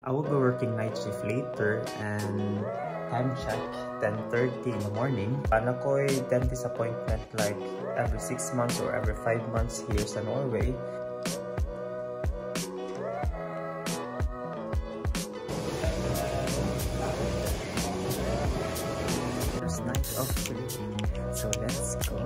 I will be working night shift later and time check 10:30 in the morning. Ano ko dentist appointment like every 6 months or every 5 months here sa Norway. First night of free, so let's go.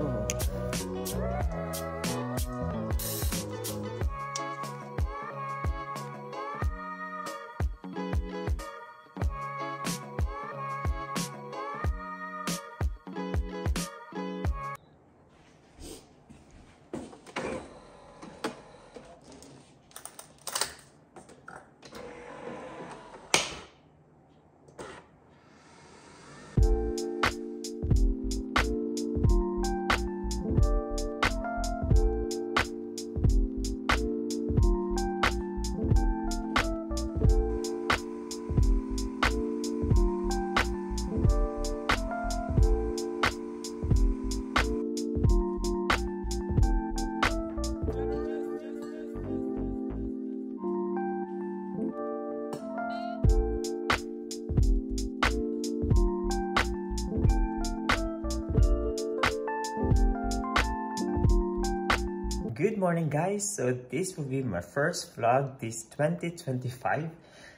Good morning guys, so this will be my first vlog this 2025.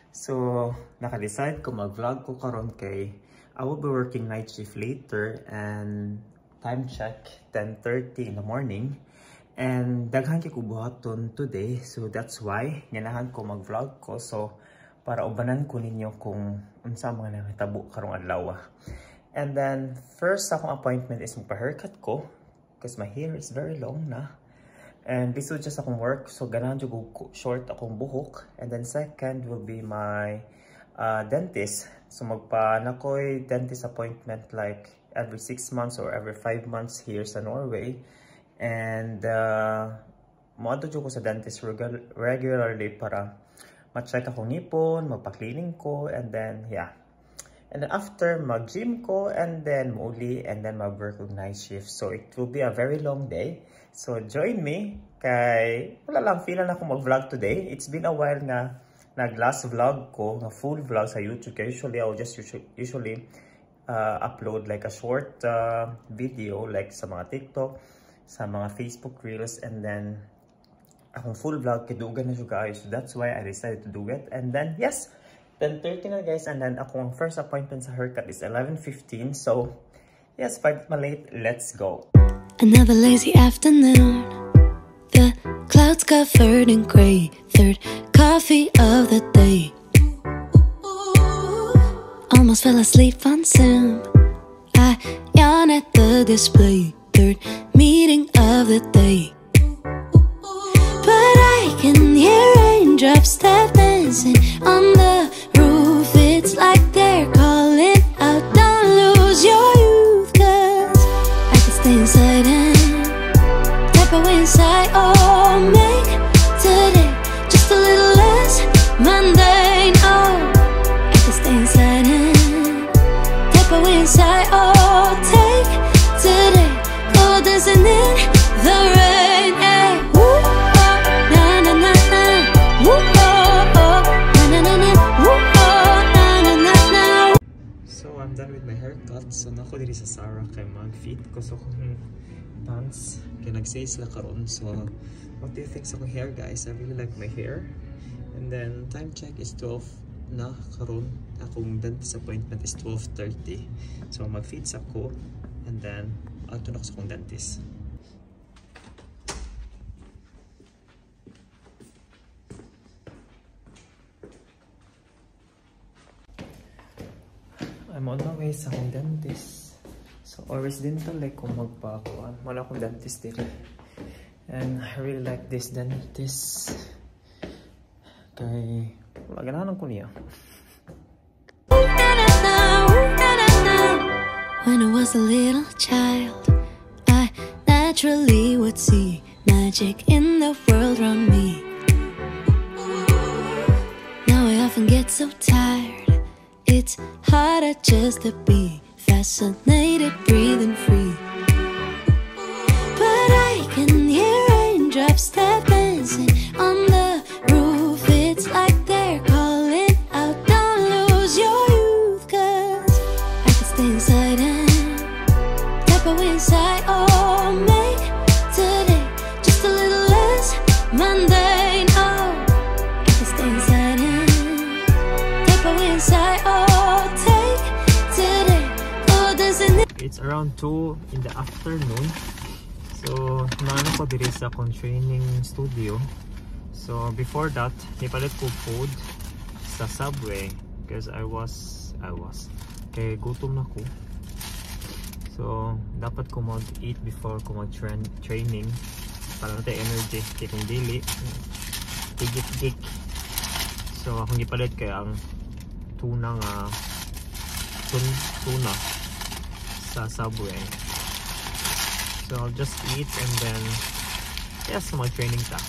So naka-decide ko mag-vlog ko karon kay I will be working night shift later and time check 10:30 in the morning. And daghan kay ko buhaton today, so that's why ganahan ko mag-vlog ko, so para ubanan ko ninyo kung unsa mga nahitabo karong adlaw. And then first akong appointment is magpa-haircut ko because my hair is very long na. And this will just akong work, so ganahan jud ko short akong buhok. And then second will be my dentist. So nakoy dentist appointment like every 6 months or every 5 months here sa Norway. And moadto jud ko sa dentist regularly para ma-check akong ngipon, magpa-cleaning ko, and then yeah. And then after mag-gym ko, and then muli, and then mag-work with night shift. So it will be a very long day. So join me kay wala lang feeling ako mag-vlog today. It's been a while nga nag-last vlog ko, na full vlog sa YouTube. Kaya usually I will just usually upload like a short video like sa mga TikTok, sa mga Facebook Reels, and then akong full vlog kidugan na siya guys. So that's why I decided to do it. And then yes, 10:30 na guys, and then akong first appointment sa haircut is 11:15. So yes, pag malate, let's go. Another lazy afternoon, the clouds covered in gray, third coffee of the day. Almost fell asleep on Zoom, I yawn at the display, third meeting of the day. But I can hear raindrops tap dancing on the roof. It's like they're calling out, don't lose your youth, cause I can stay inside and tap away inside. Oh, make today just a little less mundane. Oh, I can stay inside and tap away inside. Oh, take today, go dancing in the rain. Hey, woo, oh, na na na na, woo, oh, oh, na na na na, woo, oh, na na na na. So I'm done with my haircut. So nako diri sa Sarah kay mag-fit ko sa kong pants kay nag-sale sila karon. So what do you think sa kong hair guys? I really like my hair. And then time check is 12 na karon. Akong dentist appointment is 12:30. So mag-fit ako, and then ato na ko sa kong dentist. I'm on my way sa akong dentist. So always dental like kung magpakuan. Wala akong dentist din. And I really like this dentist. Kay wala ganahan ko niya. When I was a little child, I naturally would see magic in the world around me. Now I often get so tired, it's harder just to be fascinated, breathing free. But I can hear raindrops tap dancing on the roof. It's like they're calling it's around 2 in the afternoon. So naano ko diri sa akong training studio. So before that, nipalit ko food sa Subway because I was kay gutom na ko. So dapat ko mag-eat before ko mag-training para natin energy kay kung dili tigik. So akong gipalit kay ang tuna sa Subway. So I'll just eat and then yes, mag-training ta.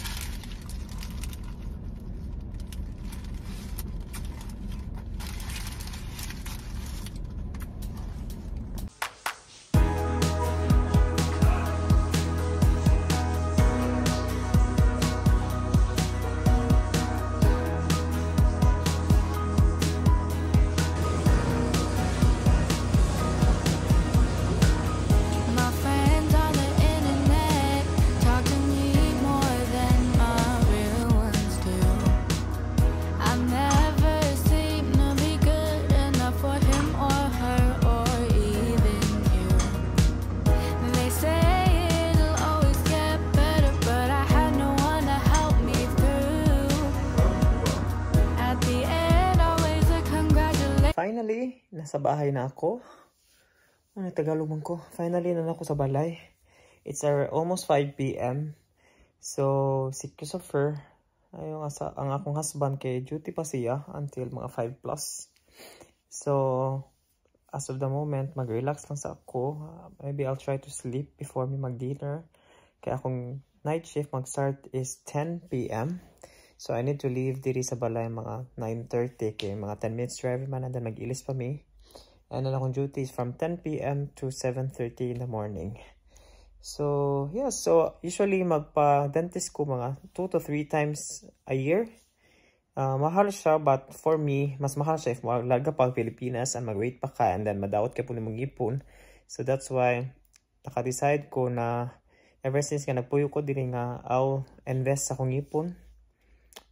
Finally, nasa bahay na ako. Ano Tagalog man ko? Finally na ako sa balay. It's almost 5 PM. So, si Christopher, ang akong husband kay duty pa siya until mga 5 plus. So, as of the moment, mag-relax lang sa ako. Maybe I'll try to sleep before me mag-dinner. Kaya akong night shift mag-start is 10 PM. So, I need to leave diri sa balay mga 9:30 kay mga 10 minutes drive man and then mag-ilis pa mi. And then akong duty is from 10 PM to 7:30 in the morning. So, yeah. So, usually magpa-dentist ko mga 2 to 3 times a year. Mahal siya, but for me, mas mahal siya if maglaga pa Pilipinas and mag-wait pa ka and then madawat ka po ni mong ipon. So, that's why naka-decide ko na ever since nga nagpuyo ko din nga I'll invest sa akong ipon.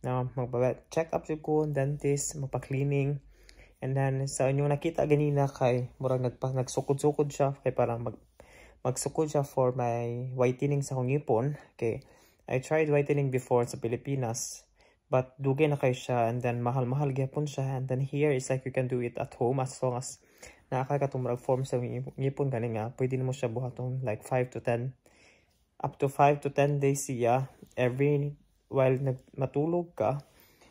Na magpa-check up ko, dentist, magpa-cleaning. And then sa inyong nakita ganina kay murag nagsukod-sukod siya kay parang magsukod siya for my whitening sa akong ipon. Okay, I tried whitening before sa Pilipinas, but dugay na kay siya and then mahal-mahal gyapon siya. And then here is like you can do it at home as long as nakakatong murag form sa ipon gani nga pwede mo siya buhaton like 5 to 10 up to 5 to 10 days siya every while matulog ka.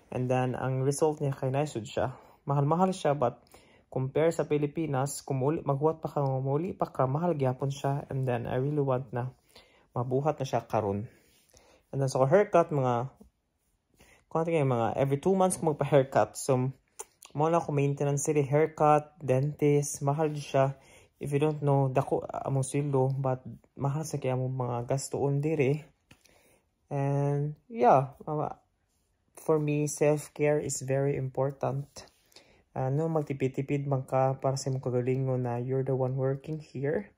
And then ang result niya kay naisod siya. Mahal-mahal siya, but compare sa Pilipinas, kung maghuwat pa ka, mahal gyapon siya. And then I really want na mabuhat na siya karon. And then so haircut, mga every 2 months ko magpa-haircut. So mo na ko maintenance sila haircut, dentist, mahal siya. If you don't know, dako among sweldo, but mahal sa kaya among mga gastoon diri. And yeah, for me, self-care is very important. No magtipid-tipid man ka para sa mong kagalingon na you're the one working here.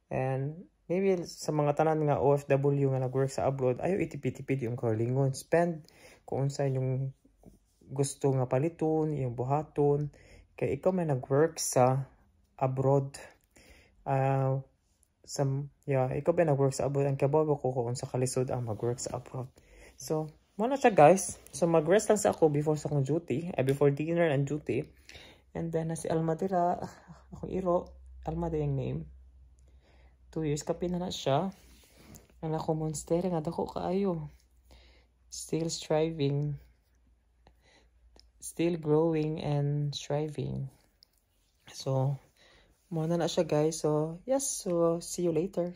And maybe sa mga tanan nga OFW nga nag-work sa abroad, ayaw itipid-tipid yung kagalingon. Spend kung saan yung gusto nga paliton, yung buhaton. Kaya ikaw may nag-work sa abroad. Ikaw ba nag-work sa abroad? Ang kabawa ko kung sa kalisod ang mag-work sa abroad. So, muna siya guys. So mag-rest lang sa ako before sa akong duty. Before dinner and duty. And then si Almadira, akong iro. Almada yung name. 2 years kapin na siya. Ang ako monster nga dako kaayo. Still striving. Still growing and striving. So, muna na siya guys. So, yes. So, see you later.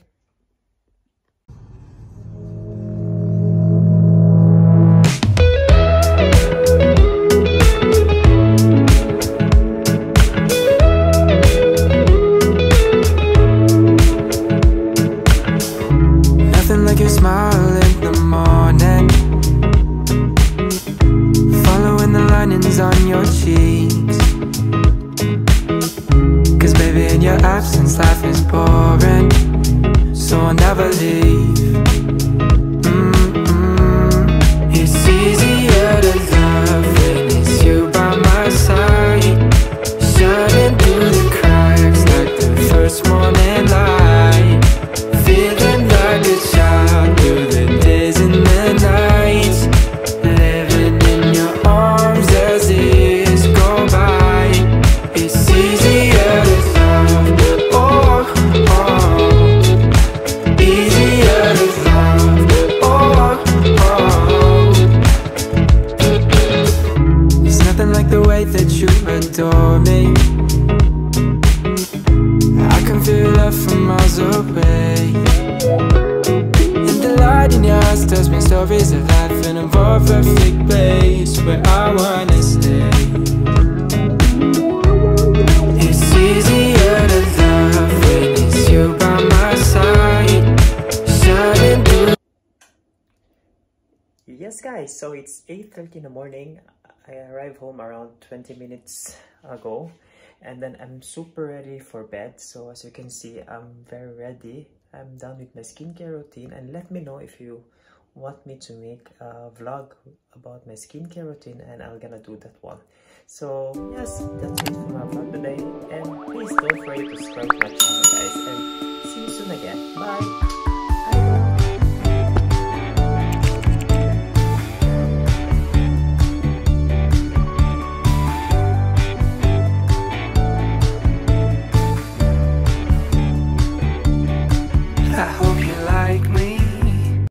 On your cheeks, 'cause baby in your absence life is boring, so I'll never leave. It's easier to love when it's you by my side, shining through the cracks like the first morning way that you adore me. I can feel love from miles away. And the light in your eyes tells me stories of life in a more perfect place where I wanna stay. It's easier to love when it's you by my side, shining through. Yes guys, so it's 8:30 in the morning. I arrived home around 20 minutes ago, and then I'm super ready for bed. So as you can see, I'm very ready. I'm done with my skincare routine, and let me know if you want me to make a vlog about my skincare routine, and I'm gonna do that one. So yes, that's it for my vlog today, and please don't forget to subscribe to my channel guys, and see you soon again. Bye!